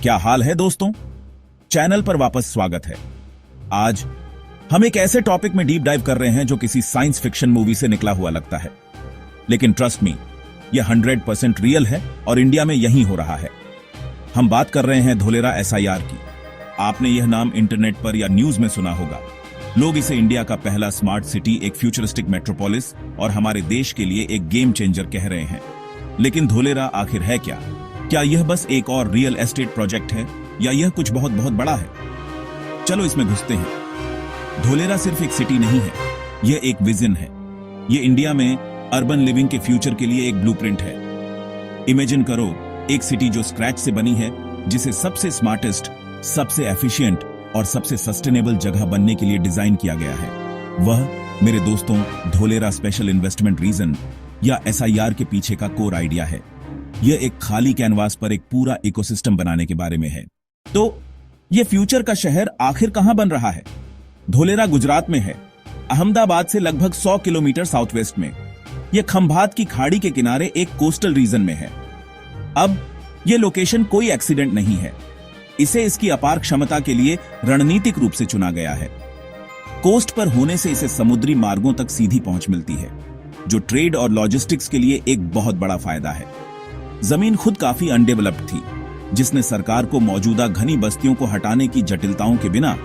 क्या हाल है दोस्तों? चैनल पर वापस स्वागत है। आज हम एक ऐसे टॉपिक में डीप डाइव कर रहे हैं जो किसी साइंस फिक्शन मूवी से निकला हुआ लगता है, लेकिन ट्रस्ट मी, यह 100% रियल है और इंडिया में यही हो रहा है। हम बात कर रहे हैं धोलेरा SIR की। आपने यह नाम इंटरनेट पर या न्यूज में सुना होगा। लोग इसे इंडिया का पहला स्मार्ट सिटी, एक फ्यूचरिस्टिक मेट्रोपोलिस और हमारे देश के लिए एक गेम चेंजर कह रहे हैं। लेकिन धोलेरा आखिर है क्या? क्या यह बस एक और रियल एस्टेट प्रोजेक्ट है या यह कुछ बहुत बहुत बड़ा है? चलो इसमें घुसते हैं। धोलेरा सिर्फ एक सिटी नहीं है, यह एक विजन है। यह इंडिया में अर्बन लिविंग के फ्यूचर के लिए एक ब्लूप्रिंट है। इमेजिन करो एक सिटी जो स्क्रैच से बनी है, जिसे सबसे स्मार्टेस्ट, सबसे एफिशिएंट और सबसे सस्टेनेबल जगह बनने के लिए डिजाइन किया गया है। वह, मेरे दोस्तों, धोलेरा स्पेशल इन्वेस्टमेंट रीजन या SIR के पीछे का कोर आइडिया है। यह एक खाली कैनवास पर एक पूरा इकोसिस्टम बनाने के बारे में है। तो यह फ्यूचर का शहर आखिर कहां बन रहा है? धोलेरा गुजरात में है, अहमदाबाद से लगभग 100 किलोमीटर साउथ वेस्ट में। यह खंभात की खाड़ी के किनारे एक कोस्टल रीजन में है। अब यह लोकेशन कोई एक्सीडेंट नहीं है, इसे इसकी अपार क्षमता के लिए रणनीतिक रूप से चुना गया है। कोस्ट पर होने से इसे समुद्री मार्गों तक सीधी पहुंच मिलती है, जो ट्रेड और लॉजिस्टिक्स के लिए एक बहुत बड़ा फायदा है। जमीन खुद काफी अनडेवलप्ड थी, जिसने सरकार को मौजूदा घनी बस्तियों को हटाने की जटिलताओं के बिना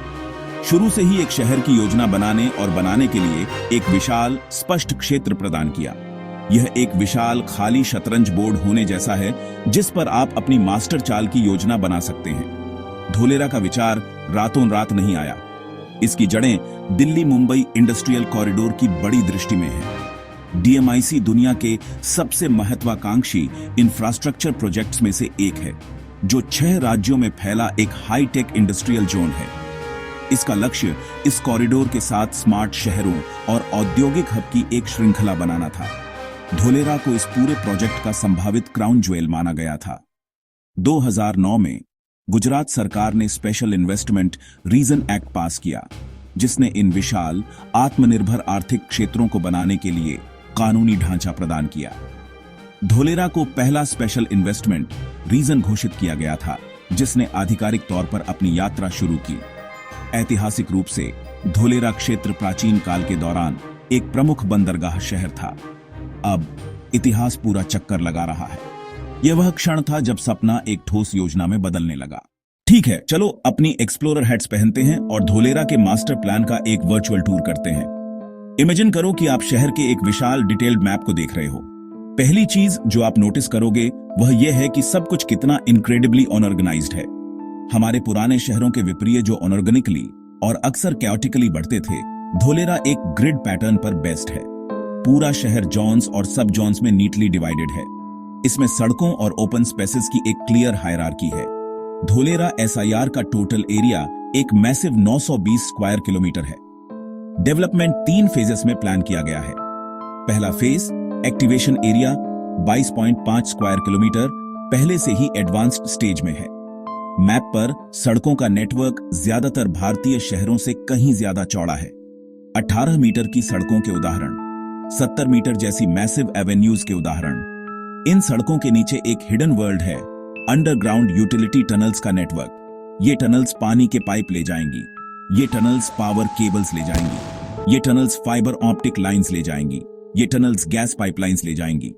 शुरू से ही एक शहर की योजना बनाने के लिए एक विशाल, स्पष्ट क्षेत्र प्रदान किया। यह एक विशाल खाली शतरंज बोर्ड होने जैसा है, जिस पर आप अपनी मास्टर चाल की योजना बना सकते हैं। धोलेरा का विचार रातों रात नहीं आया। इसकी जड़ें दिल्ली मुंबई इंडस्ट्रियल कॉरिडोर की बड़ी दृष्टि में है। DMIC दुनिया के सबसे महत्वाकांक्षी इंफ्रास्ट्रक्चर प्रोजेक्ट्स में से एक है, जो 6 राज्यों में फैला एक हाईटेक इंडस्ट्रियल जोन है। इसका लक्ष्य इस कॉरिडोर के साथ स्मार्ट शहरों और औद्योगिक हब की एक श्रृंखला बनाना था। धोलेरा को इस पूरे प्रोजेक्ट का संभावित क्राउन ज्वेल माना गया था। 2009 में गुजरात सरकार ने स्पेशल इन्वेस्टमेंट रीजन एक्ट पास किया, जिसने इन विशाल, आत्मनिर्भर आर्थिक क्षेत्रों को बनाने के लिए कानूनी ढांचा प्रदान किया। धोलेरा को पहला स्पेशल इन्वेस्टमेंट रीजन घोषित किया गया था, जिसने आधिकारिक तौर पर अपनी यात्रा शुरू की। ऐतिहासिक रूप से धोलेरा क्षेत्र प्राचीन काल के दौरान एक प्रमुख बंदरगाह शहर था। अब इतिहास पूरा चक्कर लगा रहा है। यह वह क्षण था जब सपना एक ठोस योजना में बदलने लगा। ठीक है, चलो अपनी एक्सप्लोरर हैट्स पहनते हैं और धोलेरा के मास्टर प्लान का एक वर्चुअल टूर करते हैं। इमेजिन करो कि आप शहर के एक विशाल डिटेल्ड मैप को देख रहे हो। पहली चीज जो आप नोटिस करोगे वह यह है कि सब कुछ कितना इनक्रेडिबली अनऑर्गेनाइज्ड है। हमारे पुराने शहरों के विपरीत जो अनऑर्गेनिकली और अक्सर कैओटिकली बढ़ते थे, धोलेरा एक ग्रिड पैटर्न पर बेस्ड है। पूरा शहर जोन्स और सब जोन्स में नीटली डिवाइडेड है। इसमें सड़कों और ओपन स्पेसेस की एक क्लियर हायरार्की है। धोलेरा SIR का टोटल एरिया एक मैसिव 920 स्क्वायर किलोमीटर है। डेवलपमेंट 3 फेजेस में प्लान किया गया है। पहला phase, activation area 22.5 square kilometre, पहले से ही एडवांस्ड स्टेज में है। मैप पर सड़कों का नेटवर्क ज्यादातर भारतीय शहरों से कहीं ज्यादा चौड़ा है। 18 मीटर की सड़कों के उदाहरण, 70 मीटर जैसी मैसिव एवेन्यूज के उदाहरण। इन सड़कों के नीचे एक हिडन वर्ल्ड है, अंडरग्राउंड यूटिलिटी टनल्स का नेटवर्क। ये टनल्स पानी के पाइप ले जाएंगी, ये टनल्स पावर केबल्स ले जाएंगी, ये टनल्स फाइबर ऑप्टिक लाइंस ले जाएंगी, ये टनल्स गैस पाइपलाइंस ले जाएंगी।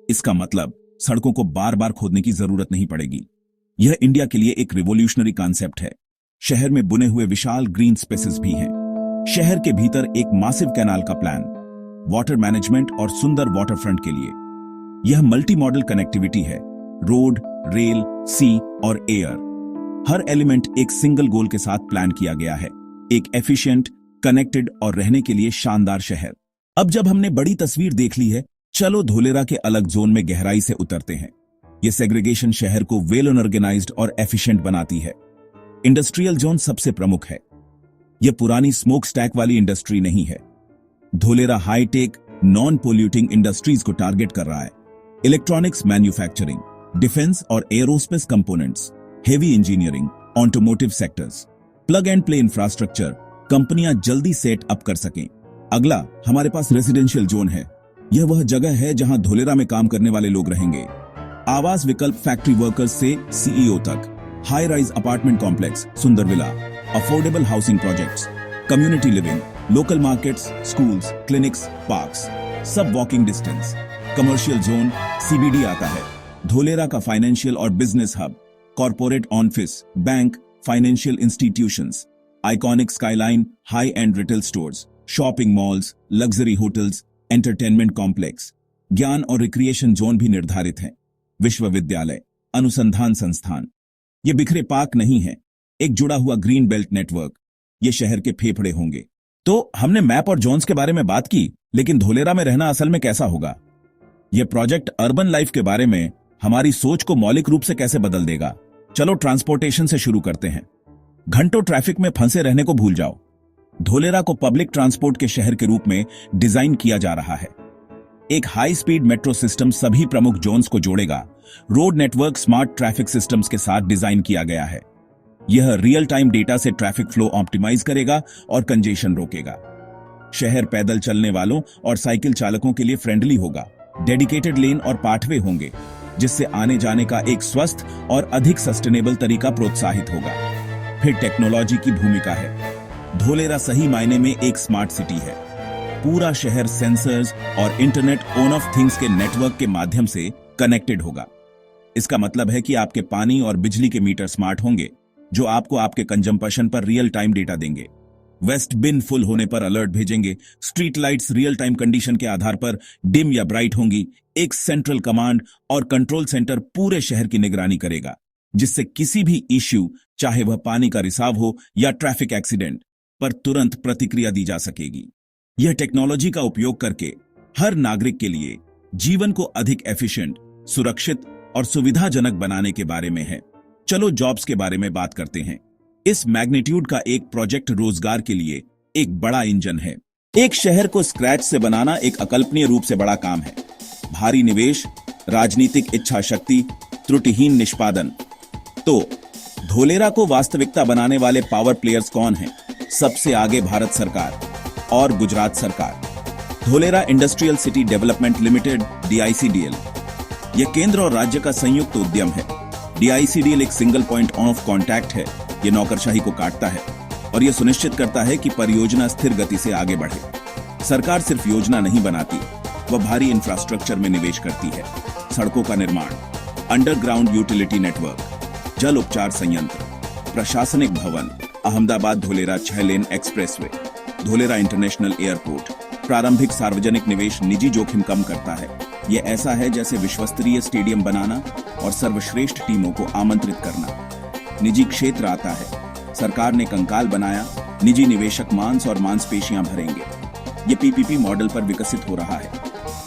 इसका मतलब सड़कों को बार बार खोदने की जरूरत नहीं पड़ेगी। यह इंडिया के लिए एक रिवोल्यूशनरी कॉन्सेप्ट है। शहर में बुने हुए विशाल ग्रीन स्पेसेस भी हैं। शहर के भीतर एक मासिव कैनाल का प्लान, वाटर मैनेजमेंट और सुंदर वाटर फ्रंट के लिए। यह मल्टी मॉडल कनेक्टिविटी है, रोड, रेल, सी और एयर। हर एलिमेंट एक सिंगल गोल के साथ प्लान किया गया है, एक एफिशिएंट, कनेक्टेड और रहने के लिए शानदार शहर। अब जब हमने बड़ी तस्वीर देख ली है, चलो धोलेरा के अलग जोन में गहराई से उतरते हैं। यह सेग्रीगेशन शहर को वेल ऑर्गेनाइज्ड और एफिशिएंट बनाती है। इंडस्ट्रियल जोन सबसे प्रमुख है। यह पुरानी स्मोक स्टैक वाली इंडस्ट्री नहीं है। Dholera hitech, non polluting industries को टारगेट कर रहा है। इलेक्ट्रॉनिक्स मैन्युफैक्चरिंग, डिफेंस और aerospace components, heavy engineering, automotive sectors, plug and play infrastructure, कंपनियां जल्दी सेट अप कर सकें। अगला हमारे पास रेजिडेंशियल जोन है। यह वह जगह है जहां धोलेरा में काम करने वाले लोग रहेंगे। आवास विकल्प फैक्ट्री वर्कर्स से CEO तक, हाई राइज अपार्टमेंट कॉम्प्लेक्स सुंदर villa, affordable housing projects, community living, local markets, schools, clinics, parks, सब walking distance. Commercial zone CBD आता है। धोलेरा का फाइनेंशियल और business hub, corporate office, bank, financial institutions, iconic skyline, high end retail stores, shopping malls, luxury hotels, entertainment complex, ज्ञान और recreation zone भी निर्धारित हैं। विश्वविद्यालय, अनुसंधान संस्थान, ये बिखरे पार्क नहीं है, एक जुड़ा हुआ ग्रीन बेल्ट नेटवर्क। ये शहर के फेफड़े होंगे। तो हमने मैप और जोन्स के बारे में बात की, लेकिन धोलेरा में रहना असल में कैसा होगा? यह प्रोजेक्ट अर्बन लाइफ के बारे में हमारी सोच को मौलिक रूप से कैसे बदल देगा? चलो ट्रांसपोर्टेशन से शुरू करते हैं। घंटों ट्रैफिक में फंसे रहने को भूल जाओ। धोलेरा को पब्लिक ट्रांसपोर्ट के शहर के रूप में डिजाइन किया जा रहा है। एक हाई स्पीड मेट्रो सिस्टम सभी प्रमुख जोन्स को जोड़ेगा। Road network smart traffic systems के साथ डिजाइन किया गया है। यह रियल टाइम डेटा से ट्रैफिक फ्लो ऑप्टिमाइज करेगा और कंजेशन रोकेगा। शहर पैदल चलने वालों और साइकिल चालकों के लिए फ्रेंडली होगा। डेडिकेटेड लेन और पाथवे होंगे, जिससे आने जाने का एक स्वस्थ और अधिक सस्टेनेबल तरीका प्रोत्साहित होगा। फिर टेक्नोलॉजी की भूमिका है। धोलेरा सही मायने में एक स्मार्ट सिटी है। पूरा शहर सेंसर्स और इंटरनेट ऑन ऑफ थिंग्स के नेटवर्क के माध्यम से कनेक्टेड होगा। इसका मतलब है कि आपके पानी और बिजली के मीटर स्मार्ट होंगे, जो आपको आपके कंजम्पशन पर रियल टाइम डेटा देंगे। वेस्ट बिन फुल होने पर अलर्ट भेजेंगे। Street lights real time condition के आधार पर डिम या ब्राइट होंगी। एक सेंट्रल कमांड और कंट्रोल सेंटर पूरे शहर की निगरानी करेगा, जिससे किसी भी इश्यू, चाहे वह पानी का रिसाव हो या ट्रैफिक एक्सीडेंट, पर तुरंत प्रतिक्रिया दी जा सकेगी। यह टेक्नोलॉजी का उपयोग करके हर नागरिक के लिए जीवन को अधिक एफिशिएंट, सुरक्षित और सुविधाजनक बनाने के बारे में है। चलो जॉब्स के बारे में बात करते हैं। इस मैग्नीट्यूड का एक प्रोजेक्ट रोजगार के लिए एक बड़ा इंजन है। एक शहर को स्क्रैच से बनाना एक अकल्पनीय रूप से बड़ा काम है। भारी निवेश, राजनीतिक इच्छा शक्ति, त्रुटिहीन निष्पादन। तो धोलेरा को वास्तविकता बनाने वाले पावर प्लेयर्स कौन हैं? सबसे आगे भारत सरकार और गुजरात सरकार। Dholera industrial city development limited DICDL, यह केंद्र और राज्य का संयुक्त उद्यम है। DICDL एक सिंगल पॉइंट ऑफ कांटेक्ट है। यह नौकरशाही को काटता है और यह सुनिश्चित करता है कि परियोजना स्थिर गति से आगे बढ़े। सरकार सिर्फ योजना नहीं बनाती, वह भारी इंफ्रास्ट्रक्चर में निवेश करती है। सड़कों का निर्माण, अंडरग्राउंड यूटिलिटी नेटवर्क, जल उपचार संयंत्र, प्रशासनिक भवन, अहमदाबाद धोलेरा 6 लेन एक्सप्रेसवे, धोलेरा इंटरनेशनल एयरपोर्ट। प्रारंभिक सार्वजनिक निवेश निजी जोखिम कम करता है। यह ऐसा है जैसे विश्वस्तरीय स्टेडियम बनाना और सर्वश्रेष्ठ टीमों को आमंत्रित करना। निजी क्षेत्र आता है। सरकार ने कंकाल बनाया, निजी निवेशक मांस और मांसपेशियां भरेंगे। ये PPP मॉडल पर विकसित हो रहा है।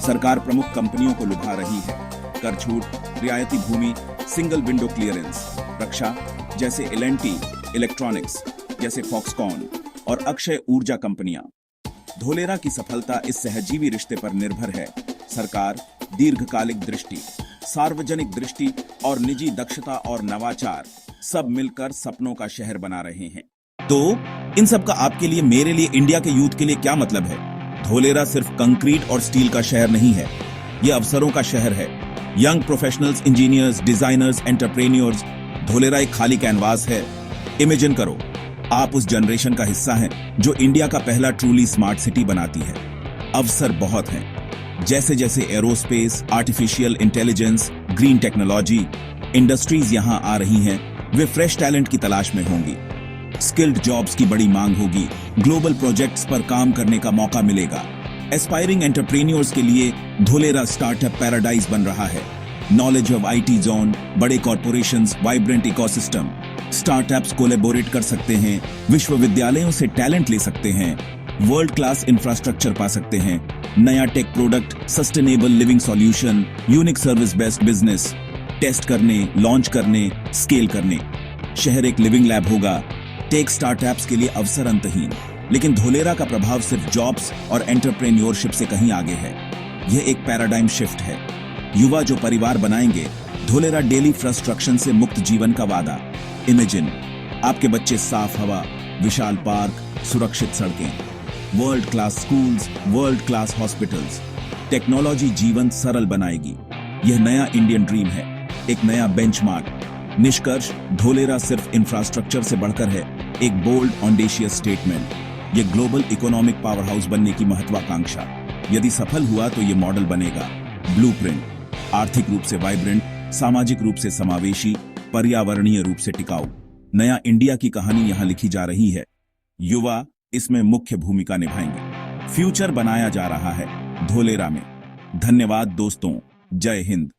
सरकार प्रमुख कंपनियों को लुभा रही है। कर छूट, रियायती भूमि, सिंगल विंडो क्लियरेंस। रक्षा जैसे L&T इलेक्ट्रॉनिक्स, जैसे फॉक्सकॉन और अक्षय ऊर्जा कंपनियां। धोलेरा की सफलता इस सहजीवी रिश्ते पर निर्भर है। सरकार, दीर्घकालिक दृष्टि, सार्वजनिक दृष्टि और निजी दक्षता और नवाचार सब मिलकर सपनों का शहर बना रहे हैं। तो इन सब का आपके लिए, मेरे लिए, इंडिया के यूथ के लिए क्या मतलब है? धोलेरा सिर्फ कंक्रीट और स्टील का शहर नहीं है, यह अवसरों का शहर है। Young professionals, engineers, designers, entrepreneurs. Dholera एक खाली कैनवास है। इमेजिन करो, आप उस जनरेशन का हिस्सा हैं जो इंडिया का पहला ट्रूली स्मार्ट सिटी बनाती है। अवसर बहुत हैं। जैसे जैसे aerospace, artificial intelligence, green technology, industries यहां आ रही हैं, वे फ्रेश टैलेंट की तलाश में होंगी। स्किल्ड जॉब्स की बड़ी मांग होगी। ग्लोबल प्रोजेक्ट्स पर काम करने का मौका मिलेगा। एस्पायरिंग एंटरप्रेन्योर्स के लिए धोलेरा स्टार्टअप पैराडाइज बन रहा है। नॉलेज ऑफ IT जोन, बड़े corporations, vibrant ecosystem. Startups collaborate कर सकते हैं, विश्वविद्यालयों से टैलेंट ले सकते हैं, वर्ल्ड क्लास इंफ्रास्ट्रक्चर पा सकते हैं, नया tech product, sustainable living solution, unique service based business test करने, लॉन्च करने, स्केल करने। शहर एक लिविंग लैब होगा। टेक स्टार्टअप्स के लिए अवसर अंतहीन। लेकिन धोलेरा का प्रभाव सिर्फ जॉब्स और एंटरप्रेन्योरशिप से कहीं आगे है। यह एक पैराडाइम शिफ्ट है। युवा जो परिवार बनाएंगे, धोलेरा डेली फ्रस्ट्रक्शन से मुक्त जीवन का वादा। इमेजिन, आपके बच्चे साफ हवा, विशाल पार्क, सुरक्षित सड़कें, world class schools, world class hospitals. Technology जीवन सरल बनाएगी। यह नया इंडियन ड्रीम है, एक नया बेंचमार्क, निष्कर्ष, धोलेरा सिर्फ इंफ्रास्ट्रक्चर से बढ़कर है, एक बोल्ड ऑन्डेशियस स्टेटमेंट। ये ग्लोबल इकोनॉमिक पावर हाउस बनने की महत्वाकांक्षा। यदि सफल हुआ तो ये मॉडल बनेगा ब्लूप्रिंट, आर्थिक रूप से वाइब्रेंट, सामाजिक रूप से समावेशी, पर्यावरणीय रूप से टिकाऊ। नया इंडिया की कहानी यहां लिखी जा रही है। युवा इसमें मुख्य भूमिका निभाएंगे। फ्यूचर बनाया जा रहा है धोलेरा में। धन्यवाद दोस्तों, जय हिंद।